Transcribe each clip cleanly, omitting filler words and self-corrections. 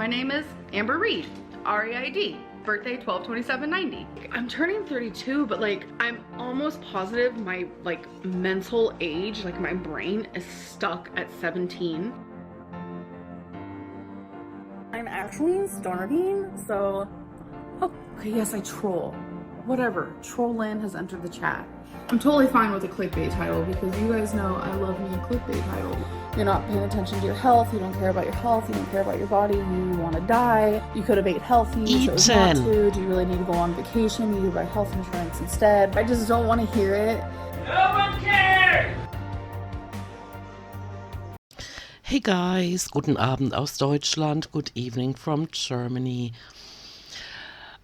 My name is Amber Reed, R-E-I-D, birthday 12/27/90. I'm turning 32, but like I'm almost positive my like mental age, like my brain is stuck at 17. I'm actually starving, so okay, yes, I troll. Whatever, Trollin has entered the chat. I'm totally fine with a clickbait title because you guys know I love me a clickbait title. You're not paying attention to your health, you don't care about your health, you don't care about your body, you want to die, you could have ate healthy, you chose not to, do you really need to go on vacation, you need to buy health insurance instead. I just don't want to hear it. No one cares! Hey guys, guten Abend aus Deutschland, good evening from Germany.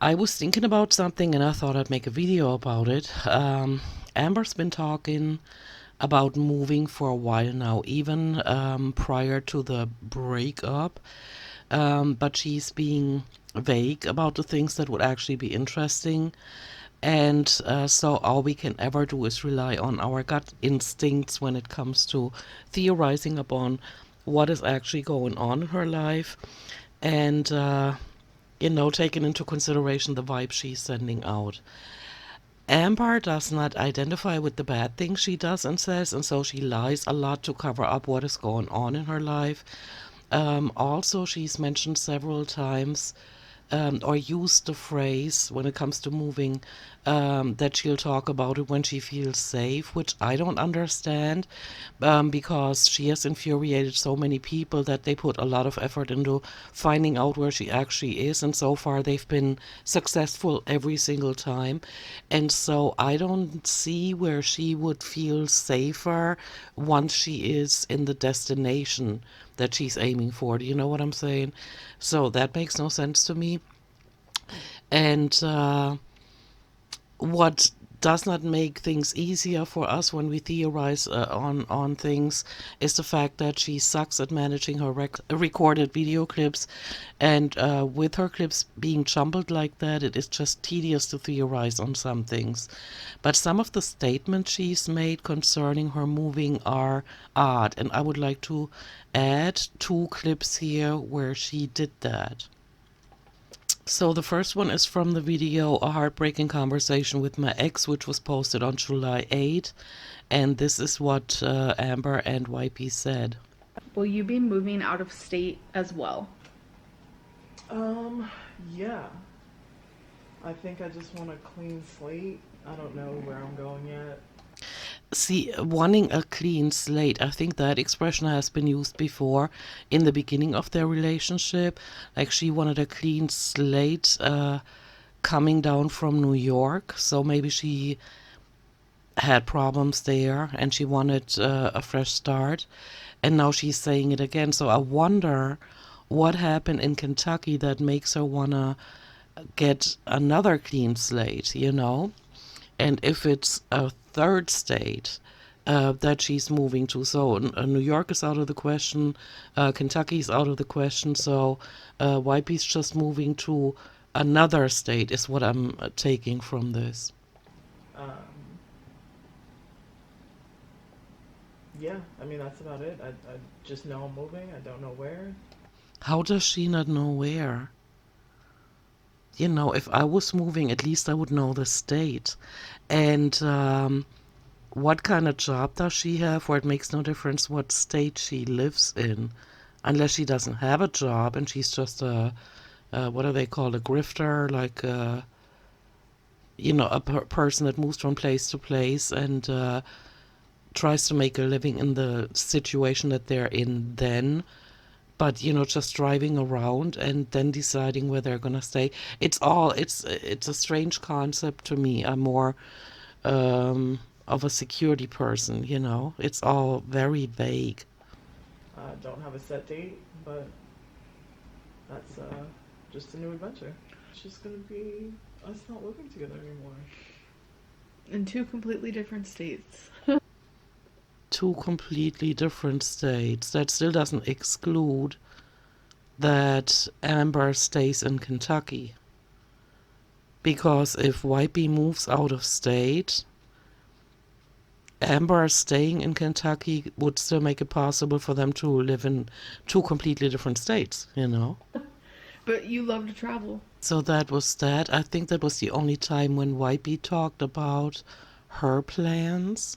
I was thinking about something and I thought I'd make a video about it. Amber's been talking about moving for a while now, even prior to the breakup, but she's being vague about the things that would actually be interesting. And so all we can ever do is rely on our gut instincts when it comes to theorizing upon what is actually going on in her life and, taking into consideration the vibe she's sending out. Amber does not identify with the bad things she does and says, and so she lies a lot to cover up what is going on in her life. Also, she's mentioned several times or used the phrase when it comes to moving that she'll talk about it when she feels safe, which I don't understand because she has infuriated so many people that they put a lot of effort into finding out where she actually is, and so far they've been successful every single time. And so I don't see where she would feel safer once she is in the destination that she's aiming for. Do you know what I'm saying? So that makes no sense to me. And what does not make things easier for us when we theorize on things is the fact that she sucks at managing her recorded video clips, and with her clips being jumbled like that, it is just tedious to theorize on some things. But some of the statements she's made concerning her moving are odd, and I would like to add 2 clips here where she did that. So the first one is from the video A Heartbreaking Conversation with My Ex, which was posted on July 8. And this is what Amber and Wipey said. Will you be moving out of state as well? Yeah. I think I just want a clean slate. I don't know where I'm going yet. See, wanting a clean slate, I think that expression has been used before in the beginning of their relationship. Like she wanted a clean slate coming down from New York. So maybe she had problems there and she wanted a fresh start. And now she's saying it again. So I wonder what happened in Kentucky that makes her want to get another clean slate, And if it's a third state that she's moving to. So New York is out of the question, Kentucky is out of the question, so Wipey's just moving to another state is what I'm taking from this. Yeah, I mean, that's about it. I just know I'm moving. I don't know where. How does she not know where? If I was moving, at least I would know the state. And what kind of job does she have where it makes no difference what state she lives in? Unless she doesn't have a job and she's just what do they call a grifter? Like, a person that moves from place to place and tries to make a living in the situation that they're in then. But, just driving around and then deciding where they're going to stay. It's a strange concept to me. I'm more of a security person, It's all very vague. I don't have a set date, but that's just a new adventure. It's just going to be us not living together anymore. In 2 completely different states. 2 completely different states. That still doesn't exclude that Amber stays in Kentucky. Because if Wipey moves out of state, Amber staying in Kentucky would still make it possible for them to live in 2 completely different states, But you love to travel. So that was that. I think that was the only time when Wipey talked about her plans.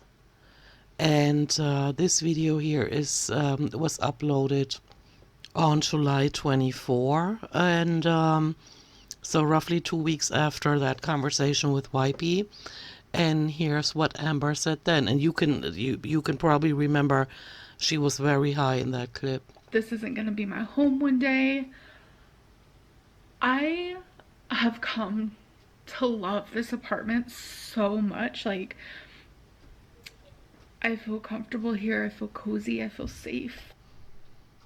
And this video here was uploaded on July 24, and so roughly 2 weeks after that conversation with Wipey. And here's what Amber said then. And you can probably remember she was very high in that clip. This isn't gonna be my home one day. I have come to love this apartment so much. Like, I feel comfortable here. I feel cozy. I feel safe.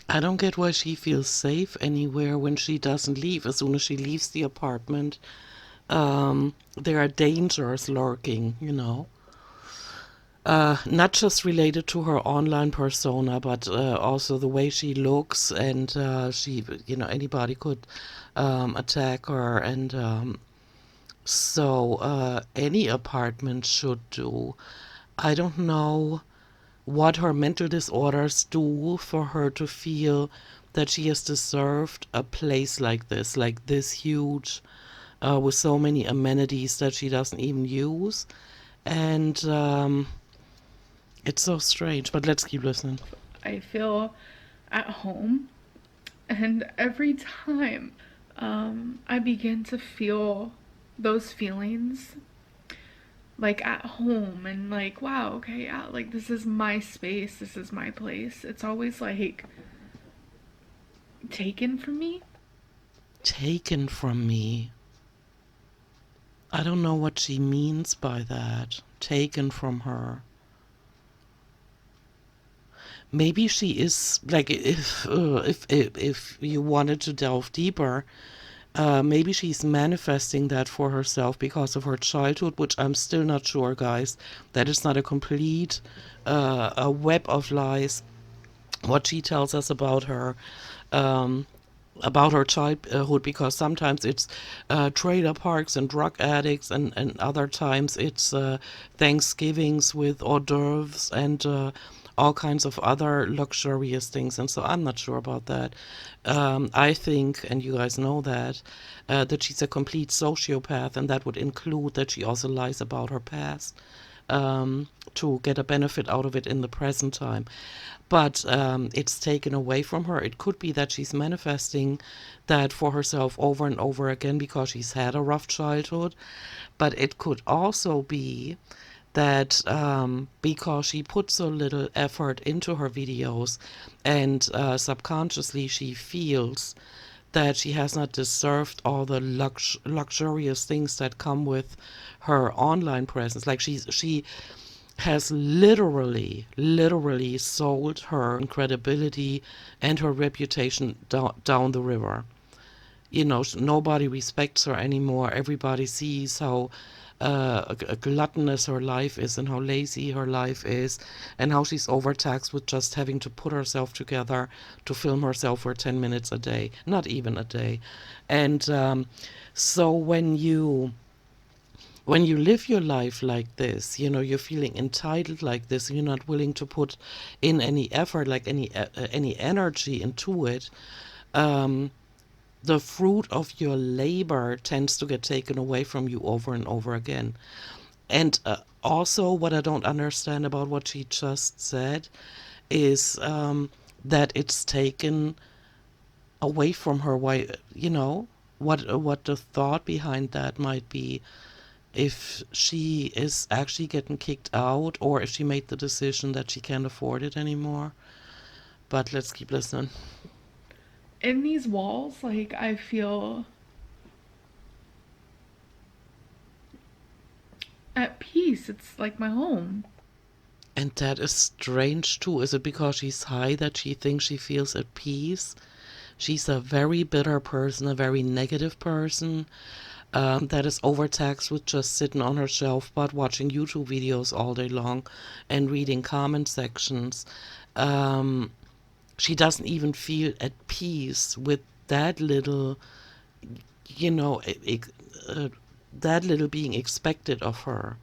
I don't get why she feels safe anywhere when she doesn't leave. As soon as she leaves the apartment, there are dangers lurking, you know. Not just related to her online persona, but also the way she looks, and anybody could attack her, and so any apartment should do. I don't know what her mental disorders do for her to feel that she has deserved a place like this huge, with so many amenities that she doesn't even use. And it's so strange, but let's keep listening. I feel at home, and every time I begin to feel those feelings, like at home, and like, wow, okay, yeah, like this is my space, this is my place, it's always like taken from me. Taken from me. I don't know what she means by that. Taken from her. Maybe she is, like, if you wanted to delve deeper, maybe she's manifesting that for herself because of her childhood, which I'm still not sure, guys. That is not a complete a web of lies. What she tells us about her childhood, because sometimes it's trailer parks and drug addicts, and other times it's Thanksgivings with hors d'oeuvres and all kinds of other luxurious things. And so I'm not sure about that. I think, and you guys know that she's a complete sociopath, and that would include that she also lies about her past to get a benefit out of it in the present time. But it's taken away from her. It could be that she's manifesting that for herself over and over again because she's had a rough childhood. But it could also be that because she put so little effort into her videos, and subconsciously she feels that she has not deserved all the luxurious things that come with her online presence. Like she has literally sold her credibility and her reputation down the river. You know, nobody respects her anymore. Everybody sees how gluttonous her life is, and how lazy her life is, and how she's overtaxed with just having to put herself together to film herself for 10 minutes a day, not even a day. And so when you live your life like this, you know, you're feeling entitled like this, and you're not willing to put in any effort, like any energy into it, the fruit of your labor tends to get taken away from you over and over again. And also, what I don't understand about what she just said is that it's taken away from her. Why, you know, what the thought behind that might be, if she is actually getting kicked out, or if she made the decision that she can't afford it anymore. But let's keep listening. In these walls, like, I feel at peace. It's like my home. And that is strange too. Is it because she's high that she thinks she feels at peace? She's a very bitter person, a very negative person, that is overtaxed with just sitting on her shelf but watching YouTube videos all day long and reading comment sections. She doesn't even feel at peace with that little, you know, that little being expected of her.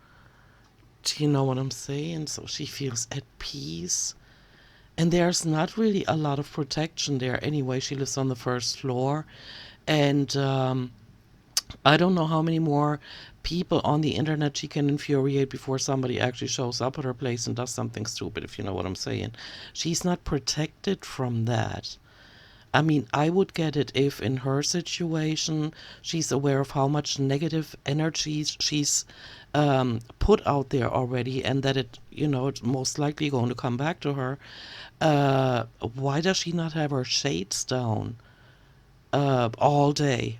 Do you know what I'm saying? So she feels at peace. And there's not really a lot of protection there anyway. She lives on the first floor, And I don't know how many more people on the internet she can infuriate before somebody actually shows up at her place and does something stupid, if you know what I'm saying. She's not protected from that. I mean, I would get it if in her situation she's aware of how much negative energy she's put out there already, and that it's most likely going to come back to her. Why does she not have her shades down all day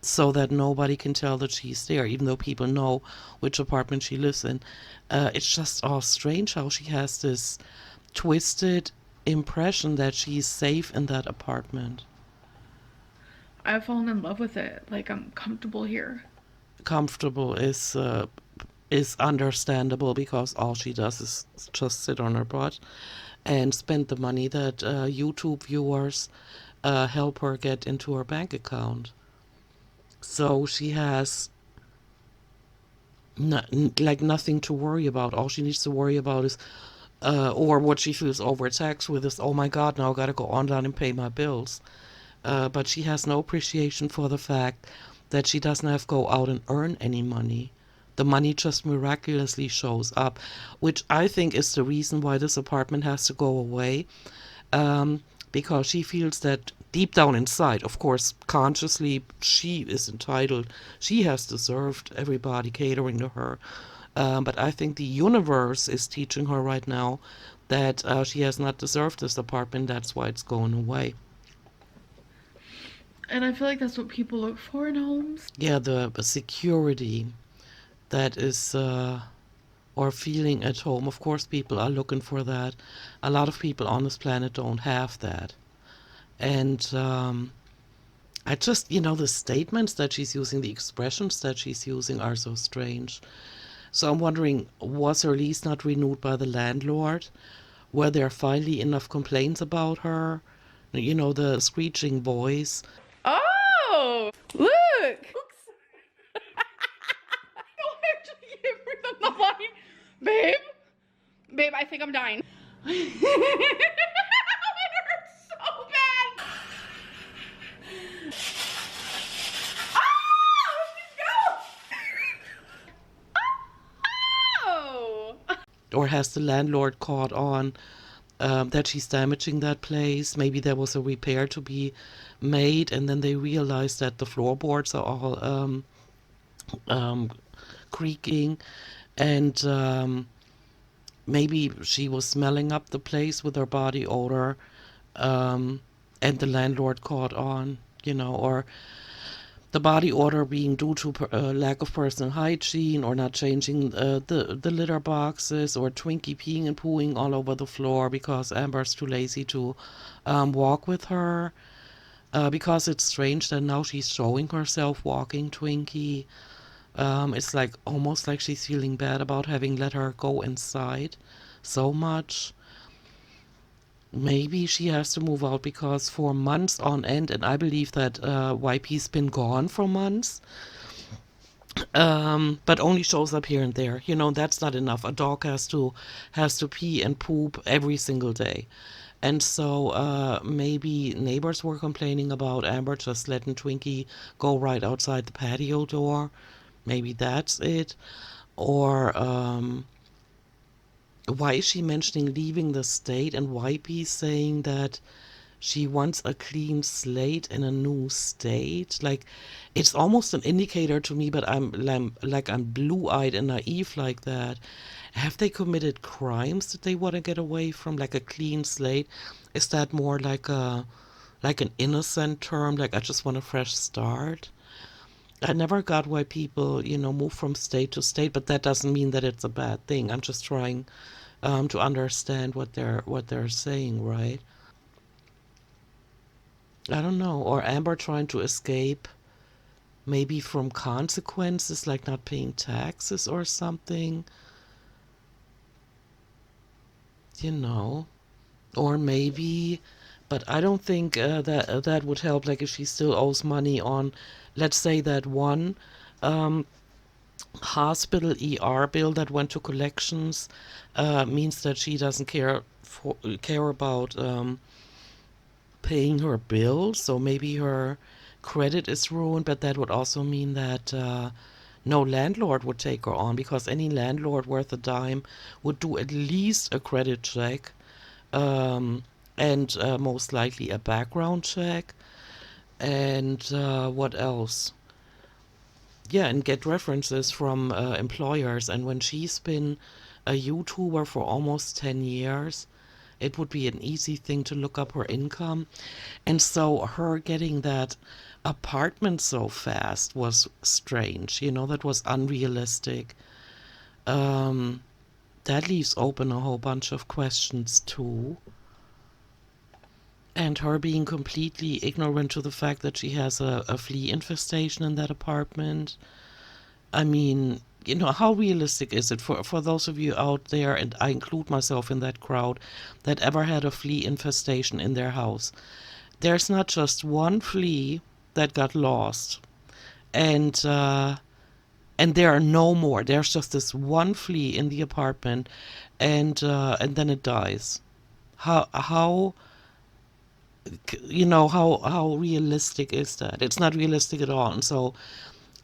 so that nobody can tell that she's there, even though people know which apartment she lives in? It's just all strange how she has this twisted impression that she's safe in that apartment. I've fallen in love with it. Like, I'm comfortable here. Comfortable is understandable because all she does is just sit on her butt and spend the money that YouTube viewers help her get into her bank account. So she has like nothing to worry about. All she needs to worry about is, or what she feels overtaxed with is, oh my God, now I gotta go online and pay my bills. But she has no appreciation for the fact that she doesn't have to go out and earn any money. The money just miraculously shows up, which I think is the reason why this apartment has to go away. Because she feels that deep down inside, of course, consciously, she is entitled. She has deserved everybody catering to her. But I think the universe is teaching her right now that she has not deserved this apartment. That's why it's going away. And I feel like that's what people look for in homes. Yeah, the security that is, or feeling at home. Of course, people are looking for that. A lot of people on this planet don't have that. And I just, the statements that she's using, the expressions that she's using are so strange. So I'm wondering, was her lease not renewed by the landlord? Were there finally enough complaints about her? The screeching voice. Oh! Look! Oops. Oh, I actually gave her the line. Babe? Babe, I think I'm dying. It hurts so bad. Oh! Or has the landlord caught on that she's damaging that place? Maybe there was a repair to be made, and then they realized that the floorboards are all creaking, and maybe she was smelling up the place with her body odor, and the landlord caught on, or the body odor being due to lack of personal hygiene, or not changing the litter boxes, or Twinkie peeing and pooing all over the floor because Amber's too lazy to walk with her. Because it's strange that now she's showing herself walking Twinkie. It's like almost like she's feeling bad about having let her go inside so much. Maybe she has to move out because for months on end, and I believe that Wipey's been gone for months, but only shows up here and there. That's not enough. A dog has to pee and poop every single day. And so maybe neighbors were complaining about Amber just letting Twinkie go right outside the patio door. Maybe that's it. Or why is she mentioning leaving the state, and Wipey saying that she wants a clean slate in a new state? Like, it's almost an indicator to me, but I'm blue-eyed and naive like that. Have they committed crimes that they want to get away from, like a clean slate? Is that more like an innocent term, like I just want a fresh start? I never got why people, move from state to state, but that doesn't mean that it's a bad thing. I'm just trying to understand what they're saying, right? I don't know. Or Amber trying to escape maybe from consequences, like not paying taxes or something, Or maybe, but I don't think that would help. Like if she still owes money on, let's say that one hospital ER bill that went to collections, means that she doesn't care about paying her bill. So maybe her credit is ruined, but that would also mean that no landlord would take her on, because any landlord worth a dime would do at least a credit check, um, and most likely a background check, and what else? Yeah, and get references from employers. And when she's been a YouTuber for almost 10 years, it would be an easy thing to look up her income. And so her getting that apartment so fast was strange. That was unrealistic. Um, that leaves open a whole bunch of questions too. And her being completely ignorant to the fact that she has a flea infestation in that apartment. I mean, how realistic is it for those of you out there, and I include myself in that crowd, that ever had a flea infestation in their house? There's not just one flea that got lost, and there are no more. There's just this one flea in the apartment, and then it dies. How how realistic is that? It's not realistic at all. And so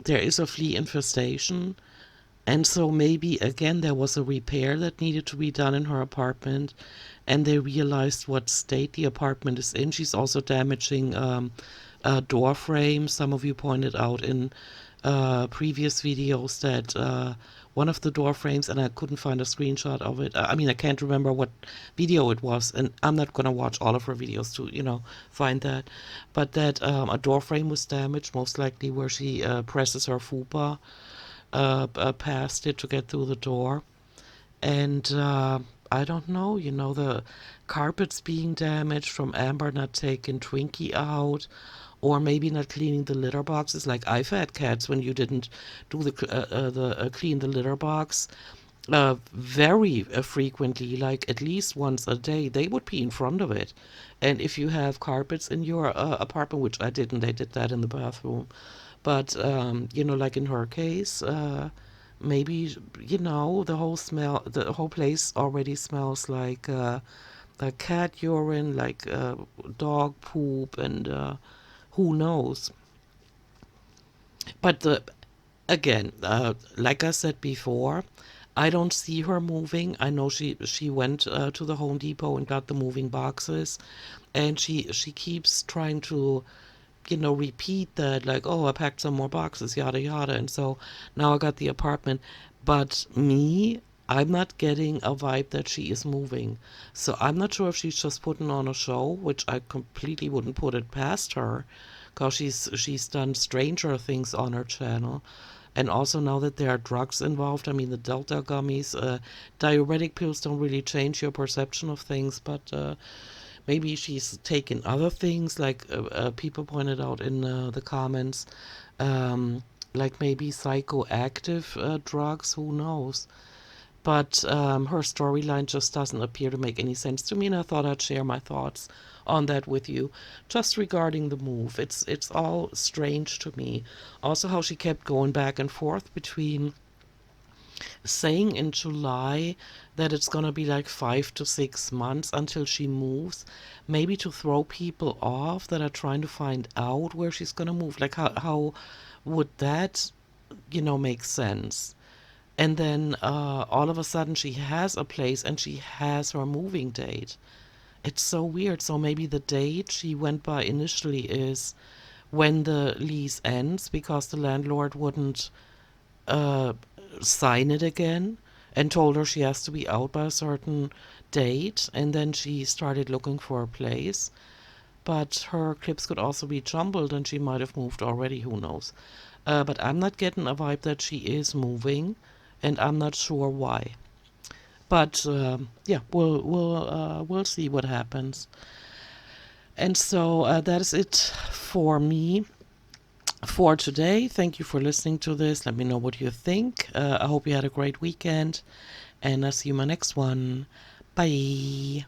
there is a flea infestation. And so maybe, again, there was a repair that needed to be done in her apartment, and they realized what state the apartment is in. She's also damaging door frames. Some of you pointed out in previous videos that one of the door frames, and I couldn't find a screenshot of it. I mean, I can't remember what video it was, and I'm not going to watch all of her videos to, find that. But that a door frame was damaged, most likely where she presses her fupa past it to get through the door. And I don't know, the carpets being damaged from Amber not taking Twinkie out, or maybe not cleaning the litter boxes. Like, I've had cats when you didn't do the clean the litter box very frequently, like at least once a day, they would pee in front of it. And if you have carpets in your apartment, which I didn't, they did that in the bathroom. But, like in her case, maybe, the whole place already smells like cat urine, like dog poop, and who knows. But again, like I said before, I don't see her moving. I know she went to the Home Depot and got the moving boxes, and she keeps trying to repeat that, like, oh, I packed some more boxes, yada, yada. And so now I got the apartment. But I'm not getting a vibe that she is moving. So I'm not sure if she's just putting on a show, which I completely wouldn't put it past her, because she's done stranger things on her channel. And also, now that there are drugs involved, I mean, the Delta gummies, diuretic pills don't really change your perception of things, but maybe she's taken other things, like people pointed out in the comments, like maybe psychoactive drugs, who knows. But her storyline just doesn't appear to make any sense to me, and I thought I'd share my thoughts on that with you, just regarding the move. It's all strange to me. Also, how she kept going back and forth between saying in July that it's gonna be like 5 to 6 months until she moves, maybe to throw people off that are trying to find out where she's gonna move. Like, how would that, make sense? And then all of a sudden she has a place and she has her moving date. It's so weird. So maybe the date she went by initially is when the lease ends, because the landlord wouldn't sign it again, and told her she has to be out by a certain date, and then she started looking for a place. But her clips could also be jumbled, and she might have moved already, who knows. But I'm not getting a vibe that she is moving, and I'm not sure why. But yeah, we'll see what happens. And so that is it for me for today. Thank you for listening to this. Let me know what you think. I hope you had a great weekend, and I'll see you in my next one. Bye.